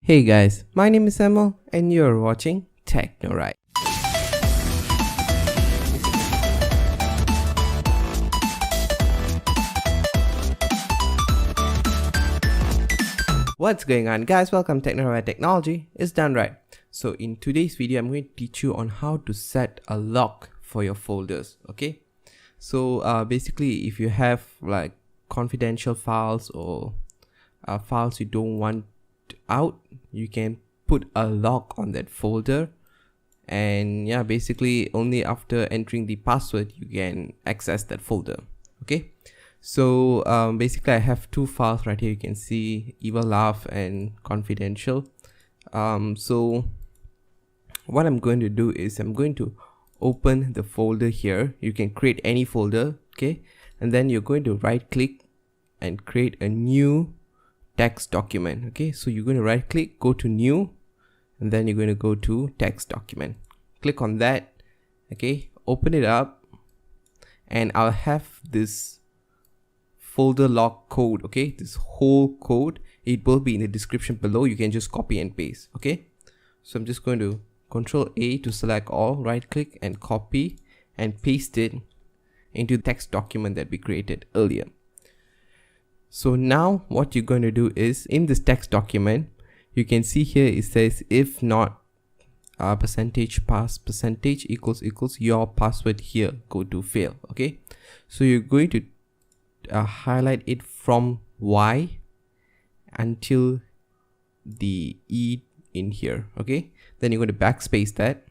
Hey guys, my name is Samuel and you're watching TechnoRight. What's going on guys, welcome to TechnoRight. Technology is done right. So in today's video, I'm going to teach you on how to set a lock for your folders, okay? So basically if you have like confidential files or files you don't want out, you can put a lock on that folder, and yeah, basically only after entering the password you can access that folder. Okay, so basically I have two files right here. You can see Evil Laugh and confidential. So what I'm going to do is I'm going to open the folder here. You can create any folder, okay, and then you're going to right click and create a new text document. Okay, so you're going to right click, go to new, and then you're going to go to text document. Click on that. Okay, open it up, and I'll have this folder lock code. Okay, this whole code, it will be in the description below. You can just copy and paste. Okay, so I'm just going to Control A to select all, right click and copy and paste it into the text document that we created earlier. So now what you're going to do is, in this text document, you can see here it says if not percentage pass percentage equals your password here go to fail. Okay, so you're going to highlight it from Y until the E in here. Okay, then you're going to backspace that.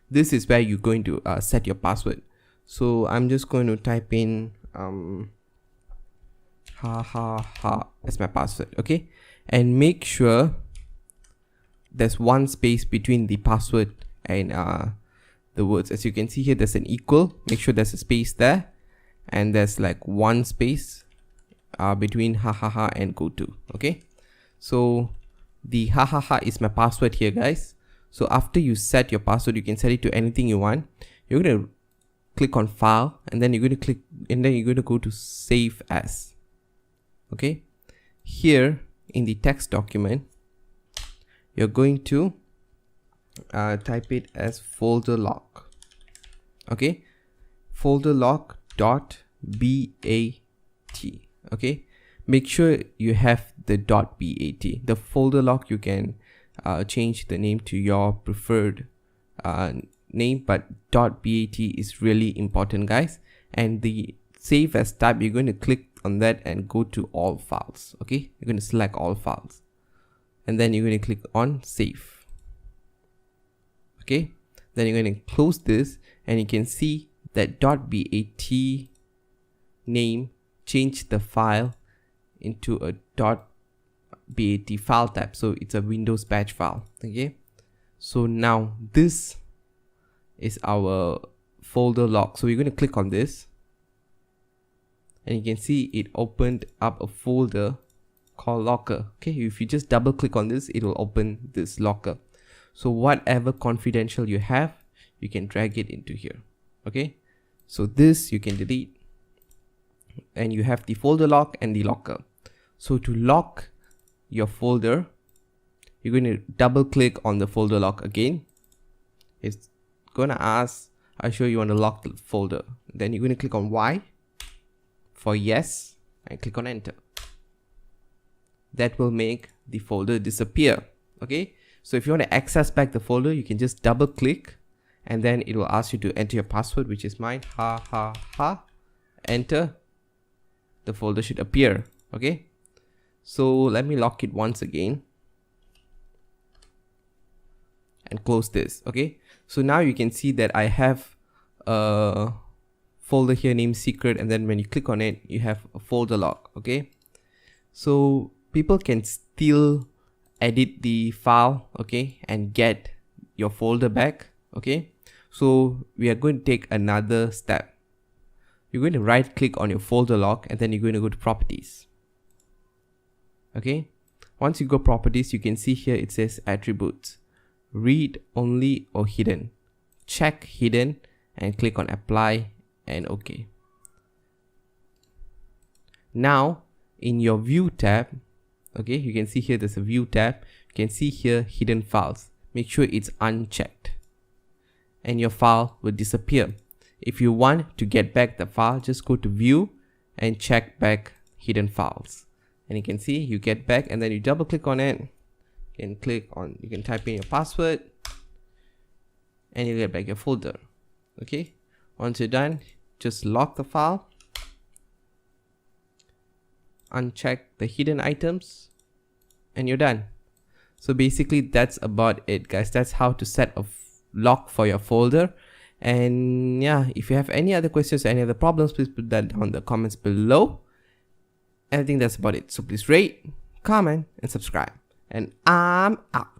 This is where you're going to set your password. So I'm just going to type in as my password. Okay, and make sure there's one space between the password and the words. As you can see here, there's an equal. Make sure there's a space there, and there's like one space between and goto. Okay, so the is my password here, guys. So after you set your password, you can set it to anything you want. You're going to click on file, and then you're going to click, and then you're going to go to save as. Okay, here in the text document, you're going to type it as folder lock. Okay, folder lock dot bat. Okay, make sure you have the dot bat. The folder lock, you can change the name to your preferred name, but dot bat is really important, guys. And the save as tab, you're going to click on that and go to all files. Okay, you're going to select all files, and then you're going to click on save. Okay, then you're going to close this, and you can see that .bat name changed the file into a .bat file type, so it's a Windows batch file. Okay, so now this is our folder lock. So we're going to click on this, and you can see it opened up a folder called locker. Okay, if you just double click on this, it will open this locker. So whatever confidential you have, you can drag it into here. Okay, so this you can delete, and you have the folder lock and the locker. So to lock your folder, you're going to double click on the folder lock again. It's going to ask, are you sure you want to lock the folder? Then you're going to click on Y for yes, and click on enter. That will make the folder disappear. Okay, so if you want to access back the folder, you can just double click, and then it will ask you to enter your password, which is mine, enter. The folder should appear. Okay, so let me lock it once again and close this. Okay, so now you can see that I have a folder here named secret, and then when you click on it, you have a folder lock. Okay, so people can still edit the file, okay, and get your folder back. Okay, so we are going to take another step. You're going to right click on your folder lock, and then you're going to go to properties. Okay, once you go properties, you can see here it says attributes, read only or hidden. Check hidden and click on apply and OK. Now in your view tab, okay, you can see here there's a view tab. You you can see here hidden files. Make sure it's unchecked and your file will disappear. If you want to get back the file, just go to view and check back hidden files, and you can see you get back, and then you double click on it. You can type in your password and you get back your folder. Okay, once you're done, just lock the file, uncheck the hidden items, and you're done. So basically that's about it, guys. That's how to set a lock for your folder. And yeah, if you have any other questions or any other problems, please put that down in the comments below. And I think that's about it. So please rate, comment, and subscribe. And I'm out.